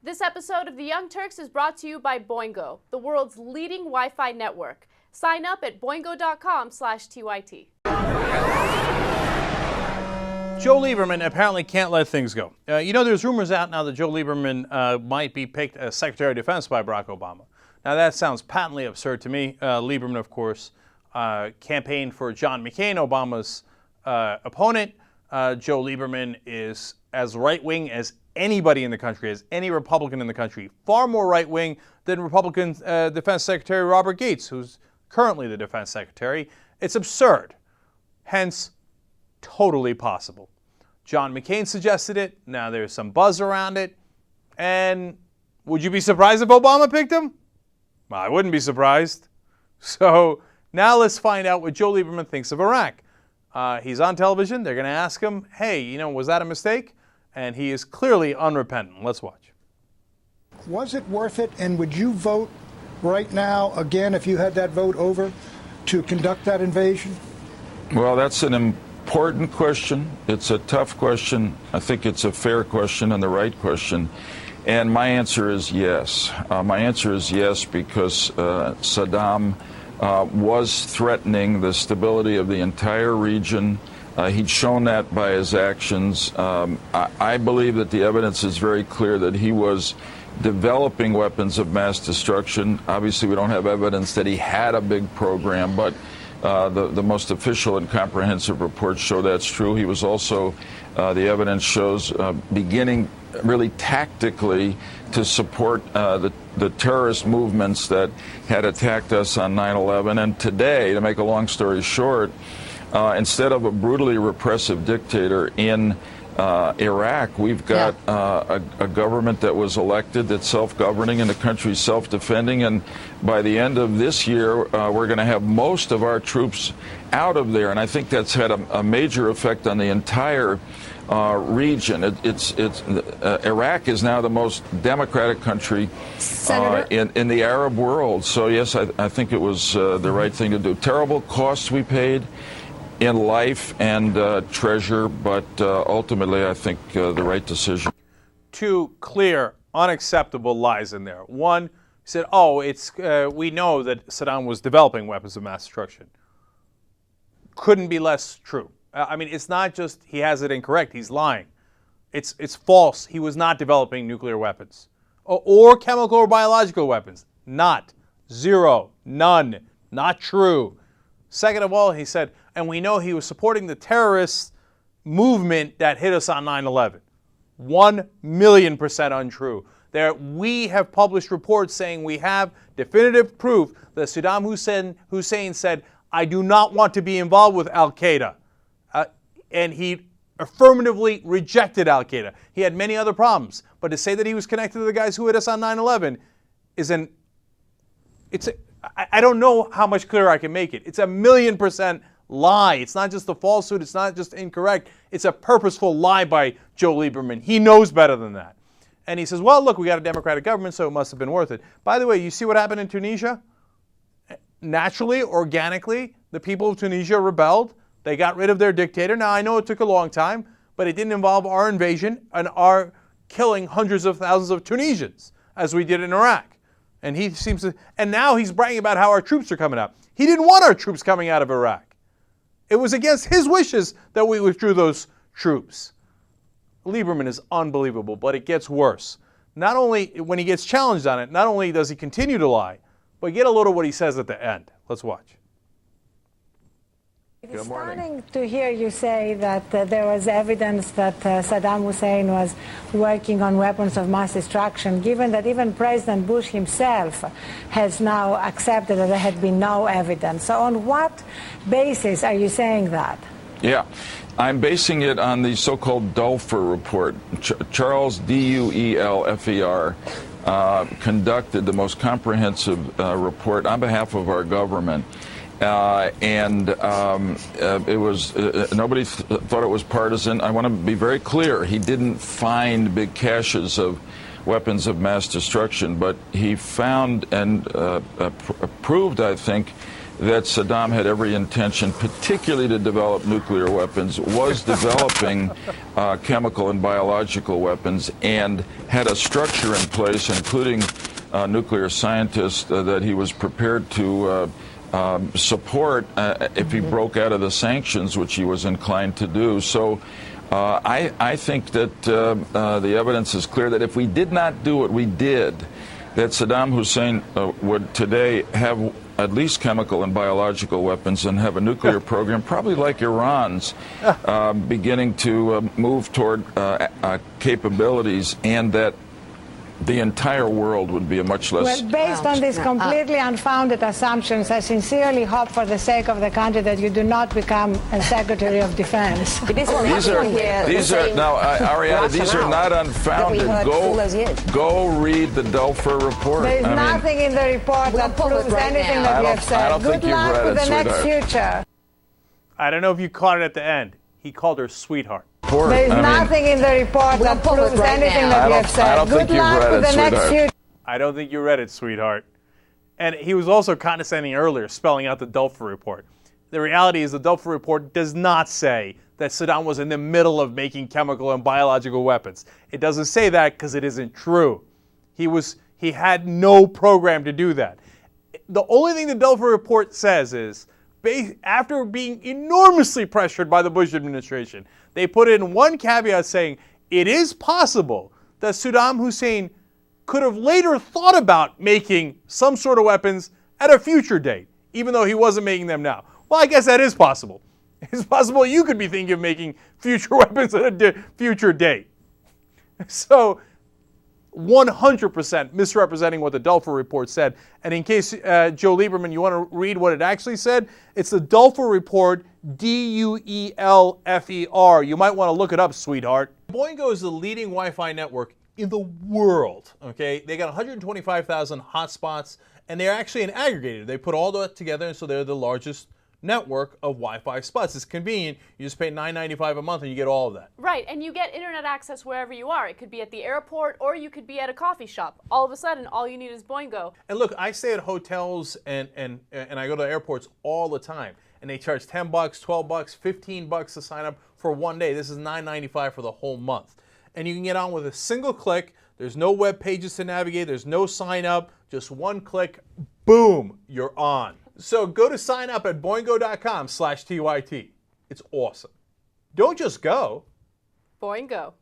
This episode of The Young Turks is brought to you by Boingo, the world's leading Wi-Fi network. Sign up at boingo.com/TYT. Joe Lieberman apparently can't let things go. There's rumors out now that Joe Lieberman might be picked as Secretary of Defense by Barack Obama. Now, that sounds patently absurd to me. Lieberman, of course, campaigned for John McCain, Obama's opponent. Joe Lieberman is as right-wing as anybody in the country, as any Republican in the country, far more right-wing than Republican Defense Secretary Robert Gates, who's currently the Defense Secretary. It's absurd, hence totally possible. John McCain suggested it. Now there's some buzz around it. And would you be surprised if Obama picked him? Well, I wouldn't be surprised. So now let's find out what Joe Lieberman thinks of Iraq. He's on television. They're going to ask him, hey, was that a mistake? And he is clearly unrepentant. Let's watch. Was it worth it? And would you vote right now, again, if you had that vote over, to conduct that invasion? Well, that's an important question. It's a tough question. I think it's a fair question and the right question. And my answer is yes. My answer is yes because Saddam was threatening the stability of the entire region. He'd shown that by his actions. I believe that the evidence is very clear that he was developing weapons of mass destruction. Obviously, we don't have evidence that he had a big program, but the most official and comprehensive reports show that's true. He was also, the evidence shows, beginning really tactically to support the terrorist movements that had attacked us on 9/11. And today, to make a long story short, instead of a brutally repressive dictator in Iraq, we've got a government that was elected that's self-governing and the country's self-defending. And by the end of this year, we're going to have most of our troops out of there. And I think that's had a major effect on the entire region. Iraq is now the most democratic country in the Arab world. So, yes, I think it was the right thing to do. Terrible costs we paid in life and treasure, but ultimately I think the right decision. Two clear, unacceptable lies in there. One, he said, we know that Saddam was developing weapons of mass destruction. Couldn't be less true. It's not just he has it incorrect, he's lying. It's false. He was not developing nuclear weapons or chemical or biological weapons. Not. Zero. None. Not true. Second of all, he said, and we know he was supporting the terrorist movement that hit us on 9/11. 1,000,000% untrue. We have published reports saying we have definitive proof that Saddam Hussein said, I do not want to be involved with Al-Qaeda. And he affirmatively rejected Al-Qaeda. He had many other problems. But to say that he was connected to the guys who hit us on 9/11 I don't know how much clearer I can make it. It's 1,000,000% lie. It's not just a falsehood. It's not just incorrect. It's a purposeful lie by Joe Lieberman. He knows better than that. And he says, well, look, we got a democratic government, so it must have been worth it. By the way, you see what happened in Tunisia? Naturally, organically, the people of Tunisia rebelled. They got rid of their dictator. Now, I know it took a long time, but it didn't involve our invasion and our killing hundreds of thousands of Tunisians, as we did in Iraq. And and now he's bragging about how our troops are coming out. He didn't want our troops coming out of Iraq. It was against his wishes that we withdrew those troops. Lieberman is unbelievable, but it gets worse. Not only when he gets challenged on it, not only does he continue to lie, but get a load of what he says at the end. Let's watch. It is stunning to hear you say that there was evidence that Saddam Hussein was working on weapons of mass destruction, given that even President Bush himself has now accepted that there had been no evidence. So on what basis are you saying that? Yeah, I'm basing it on the so-called Dulfer report. Charles, D-U-E-L-F-E-R, conducted the most comprehensive report on behalf of our government. It was nobody thought it was partisan. I want to be very clear. He didn't find big caches of weapons of mass destruction, but he found and proved, I think, that Saddam had every intention, particularly to develop nuclear weapons, was developing chemical and biological weapons, and had a structure in place, including nuclear scientists, that he was prepared to support if he broke out of the sanctions, which he was inclined to do. So I think that the evidence is clear that if we did not do what we did, that Saddam Hussein would today have at least chemical and biological weapons and have a nuclear program, probably like Iran's, beginning to move toward capabilities, and that the entire world would be a much less... Well, based on these completely unfounded assumptions, I sincerely hope for the sake of the country that you do not become a Secretary of Defense. These are now, Arianna, these are not unfounded. Go read the Delfer report. There is nothing in the report that proves anything that you have said. Good luck with the next future. I don't know if you caught it at the end. He called her sweetheart. There is nothing in the report that proves anything that you have said. Good luck with the next future. I don't think you read it, sweetheart. And he was also condescending earlier, spelling out the Delfer report. The reality is the Delfer report does not say that Saddam was in the middle of making chemical and biological weapons. It doesn't say that because it isn't true. He had no program to do that. The only thing the Delfer report says is, after being enormously pressured by the Bush administration, they put in one caveat saying it is possible that Saddam Hussein could have later thought about making some sort of weapons at a future date, even though he wasn't making them now. Well, I guess that is possible. It's possible you could be thinking of making future weapons at a future date. So 100% misrepresenting what the Delfer report said. And in case, Joe Lieberman, you want to read what it actually said, it's the Delfer report, Delfer. You might want to look it up, sweetheart. Boingo is the leading Wi-Fi network in the world, okay? They got 125,000 hotspots, and they're actually an aggregator. They put all that together, and so they're the largest network of Wi-Fi spots. It's convenient. You just pay $9.95 a month and you get all of that. Right, and you get internet access wherever you are. It could be at the airport or you could be at a coffee shop. All of a sudden, all you need is Boingo. And look, I stay at hotels and I go to airports all the time, and they charge $10, $12, $15 to sign up for one day. This is $9.95 for the whole month. And you can get on with a single click. There's no web pages to navigate. There's no sign up. Just one click. Boom, you're on. So go to sign up at boingo.com/TYT. It's awesome. Don't just go. Boingo.